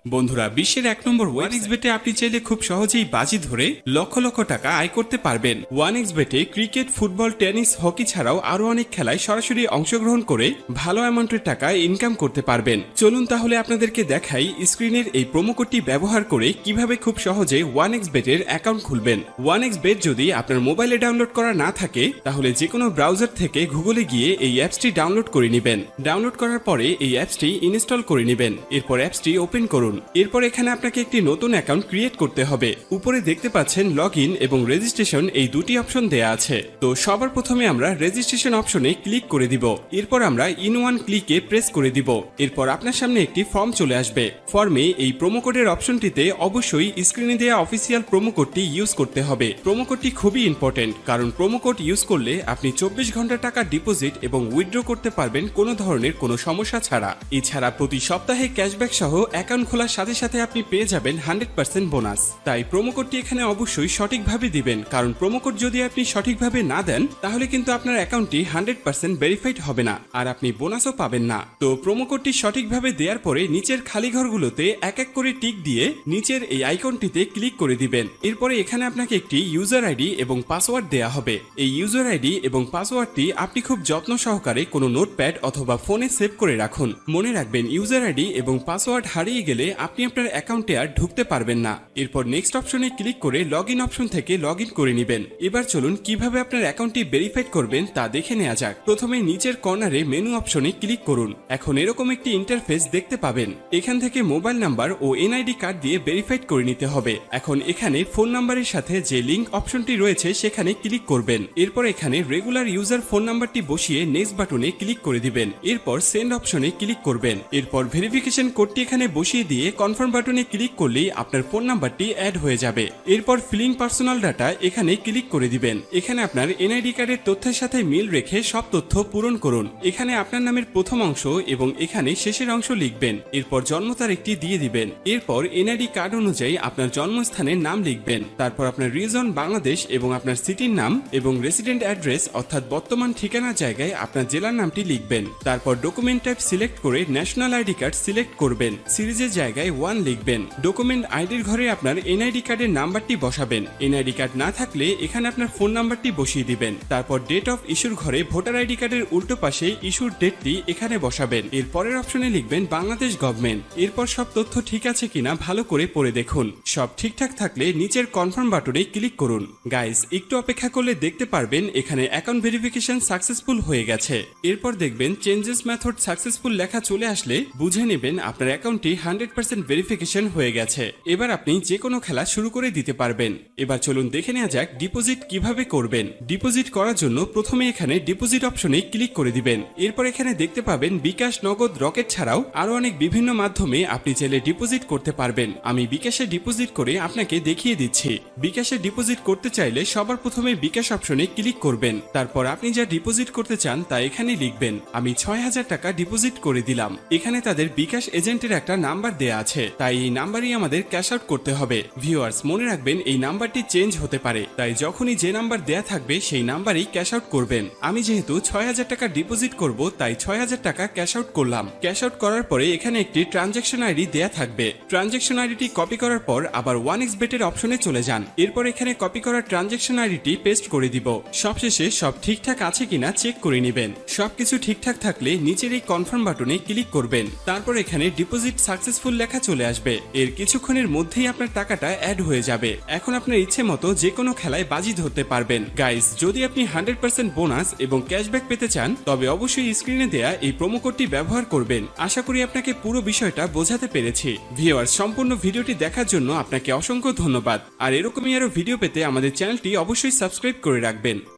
বন্ধুরা, বিশ্বের 1 নম্বর ওয়ানএক্সবেটে আপনি চাইলে খুব সহজেই বাজি ধরে লক্ষ লক্ষ টাকা আয় করতে পারবেন। ওয়ানএক্সবেটে ক্রিকেট, ফুটবল, টেনিস, হকি ছাড়াও আরো অনেক খেলায় সরাসরি অংশগ্রহণ করে ভালো অ্যামাউন্টের টাকা ইনকাম করতে পারবেন। চলুন তাহলে আপনাদেরকে দেখাই স্ক্রিনের এই প্রোমো কোডটি ব্যবহার করে কিভাবে খুব সহজে ওয়ানএক্সবেটের অ্যাকাউন্ট খুলবেন। ওয়ানএক্সবেট যদি আপনার মোবাইলে ডাউনলোড করা না থাকে তাহলে যে কোনো ব্রাউজার থেকে গুগলে গিয়ে এই অ্যাপসটি ডাউনলোড করে নেবেন। ডাউনলোড করার পরে এই অ্যাপসটি ইনস্টল করে নেবেন। এরপর অ্যাপসটি ওপেন করুন। এরপর এখানে আপনাকে একটি নতুন অ্যাকাউন্ট ক্রিয়েট করতে হবে। উপরে দেখতে পাচ্ছেন লগইন এবং রেজিস্ট্রেশন এই দুটি অপশন দেয়া আছে। তো সবার প্রথমে আমরা রেজিস্ট্রেশন অপশনে ক্লিক করে দিব। এরপর আমরা ইন ওয়ান ক্লিকে প্রেস করে দিব। এরপর আপনার সামনে একটি ফর্ম চলে আসবে। ফর্মে এই প্রোমো কোডের অপশনটিতে অবশ্যই স্ক্রিনে দেওয়া অফিসিয়াল প্রোমো কোডটি ইউজ করতে হবে। প্রোমো কোডটি খুবই ইম্পর্টেন্ট, কারণ প্রোমো কোড ইউজ করলে আপনি 24 ঘন্টা টাকা ডিপোজিট এবং উইথড্র করতে পারবেন কোনো ধরনের কোনো সমস্যা ছাড়া। এছাড়া প্রতি সপ্তাহে ক্যাশব্যাক সহ অ্যাকাউন্ট খোলার সাথে সাথে আপনি পেয়ে যাবেন 100% বোনাস। তাই প্রোমো কোডটি এখানে অবশ্যই সঠিকভাবে দিবেন, কারণ প্রোমো কোড যদি আপনি সঠিকভাবে না দেন তাহলে কিন্তু আপনার অ্যাকাউন্টটি 100% ভেরিফাইড হবে না আর আপনি বোনাসও পাবেন না। তো প্রোমো কোডটি সঠিকভাবে দেওয়ার পরে নিচের খালি ঘরগুলোতে এক এক করে টিক দিয়ে নিচের এই আইকনটিতে ক্লিক করে দিবেন। এরপরে এখানে আপনাকে একটি ইউজার আইডি এবং পাসওয়ার্ড দেয়া হবে। এই ইউজার আইডি এবং পাসওয়ার্ডটি আপনি খুব যত্ন সহকারে কোনো নোটপ্যাড অথবা ফোনে সেভ করে রাখুন। মনে রাখবেন, ইউজার আইডি এবং পাসওয়ার্ড হারিয়ে গেলে আপনি আপনার অ্যাকাউন্টে আর ঢুকতে পারবেন না। এরপর নেক্সট অপশনে ক্লিক করে লগইন অপশন থেকে লগইন করে নেবেন। এবার চলুন কিভাবে আপনার অ্যাকাউন্টটি ভেরিফাইড করবেন তা দেখে নেওয়া যাক। প্রথমে নিচের কর্নারে মেনু অপশনে ক্লিক করুন। এখন এরকম একটি ইন্টারফেস দেখতে পাবেন। এখান থেকে মোবাইল নাম্বার ও এনআইডি কার্ড দিয়ে ভেরিফাইড করে নিতে হবে। এখন এখানে ফোন নাম্বারের সাথে যে লিংক অপশনটি রয়েছে সেখানে ক্লিক করবেন। এরপর এখানে রেগুলার ইউজার ফোন নাম্বারটি বসিয়ে নেক্সট বাটনে ক্লিক করে দিবেন। এরপর সেন্ড অপশনে ক্লিক করবেন। এরপর ভেরিফিকেশন কোডটি এখানে বসিয়ে দিয়ে কনফার্ম বাটনে ক্লিক করলেই আপনার ফোন নাম্বারটি অ্যাড হয়ে যাবে। এরপর ফিলিং পার্সোনাল ডাটা এখানে ক্লিক করে দিবেন। এখানে আপনার এনআইডি কার্ডের তথ্যের সাথে মিল রেখে সব তথ্য পূরণ করুন। এখানে আপনার নামের প্রথম অংশ এবং এখানে শেষের অংশ লিখবেন। এরপর জন্ম তারিখটি দিয়ে দিবেন। এরপর এনআইডি কার্ড অনুযায়ী আপনার জন্মস্থানের নাম লিখবেন। তারপর আপনার রিজন বাংলাদেশ এবং আপনার সিটির নাম এবং রেসিডেন্ট অ্যাড্রেস অর্থাৎ বর্তমান ঠিকানার জায়গায় আপনার জেলার নামটি লিখবেন। তারপর ডকুমেন্ট টাইপ সিলেক্ট করে ন্যাশনাল আইডি কার্ড সিলেক্ট করবেন। সিরিজের জায়গায় 1 লিখবেন। ডকুমেন্ট আইডির ঘরে আপনার এনআইডি কার্ডের নাম্বারটি বসাবেন। এনআইডি কার্ড না থাকলে এখানে আপনার ফোন নাম্বারটি বসিয়ে দিবেন। তারপর ডেট অফ ইস্যুর ঘরে ভোটার আইডি কার্ডের উল্টো পাশে ইস্যুর ডেটটি এখানে বসাবেন। এর পরের অপশনে লিখবেন বাংলাদেশ গভর্নমেন্ট। এরপর সব তথ্য ঠিক আছে কিনা ভালো করে পড়ে দেখুন। সব ঠিকঠাক থাকলে নিচের কনফার্ম বাটনে ক্লিক করুন। গাইস, একটু অপেক্ষা করলে দেখতে পারবেন এখানে অ্যাকাউন্ট ভেরিফিকেশন সাকসেসফুল হয়ে গেছে। এরপর দেখবেন চেঞ্জেস মেথড সাকসেসফুল লেখা চলে আসলে বুঝে নেবেন আপনার অ্যাকাউন্টটি 100% ভেরিফিকেশন হয়ে গেছে। এবার আপনি যে কোনো খেলা শুরু করে দিতে পারবেন। এবার চলুন দেখে নেওয়া যাক ডিপোজিট কিভাবে করবেন। ডিপোজিট করার জন্য প্রথমে এখানে ডিপোজিট অপশনে ক্লিক করে দিবেন। এরপর এখানে দেখতে পাবেন বিকাশ, নগদ, রকেট ছাড়াও আরো অনেক বিভিন্ন মাধ্যমে আপনি চাইলে ডিপোজিট করতে পারবেন। আমি বিকাশে ডিপোজিট করে আপনাকে দেখিয়ে দিচ্ছি। বিকাশে ডিপোজিট করতে চাইলে সবার প্রথমে বিকাশ অপশনে ক্লিক করবেন। তারপর আপনি যা ডিপোজিট করতে চান তা এখানে লিখবেন। আমি 6000 টাকা ডিপোজিট করে দিলাম। এখানে তাদের বিকাশ এজেন্টের একটা নাম্বার দেয়া আছে, তাই এই নাম্বারই আমাদের ক্যাশ আউট করতে হবে। ভিউয়ার্স, মনে রাখবেন এই নাম্বারটি চেঞ্জ হতে পারে, তাই যখনই যে নাম্বার দেয়া থাকবে সেই নাম্বারই ক্যাশ আউট করবেন। আমি যেহেতু 6000 টাকা ডিপোজিট করব তাই 6000 টাকা ক্যাশ আউট করলাম। ক্যাশ আউট করার পরে এখানে একটি ট্রানজ্যাকশন আইডি দেয়া থাকবে। ট্রানজ্যাকশন আইডিটি কপি করার পর আবার ওয়ানএক্সবেটের অপশনে চলে যান। এরপর এখানে কপি করা ট্রানজ্যাকশন আইডিটি পেস্ট করে দিব। সবশেষে সব ঠিকঠাক আছে কিনা চেক করে নেবেন। সবকিছু ঠিকঠাক থাকলে নিচের এই কনফার্ম বাটনে ক্লিক করবেন। তারপর এখানে ডিপোজিট সাকসেসফুল লেখা চলে আসবে। এর কিছুক্ষণের মধ্যেই আপনার টাকাটা অ্যাড হয়ে যাবে। এখন আপনার ইচ্ছে মতো যে কোনো খেলায় বাজি ধরতে পারবেন। গাইস, যদি আপনি 100% বোনাস এবং ক্যাশব্যাক পেতে চান তবে অবশ্যই স্ক্রিনে দেয়া এই প্রোমো কোডটি ব্যবহার করবেন। আশা করি আপনাকে পুরো বিষয়টা বোঝাতে পেরেছি। ভিউয়ার্স, সম্পূর্ণ ভিডিওটি দেখার জন্য আপনাকে অসংখ্য ধন্যবাদ। আর এরকমই আরো ভিডিও পেতে আমাদের চ্যানেলটি অবশ্যই সাবস্ক্রাইব করে রাখবেন।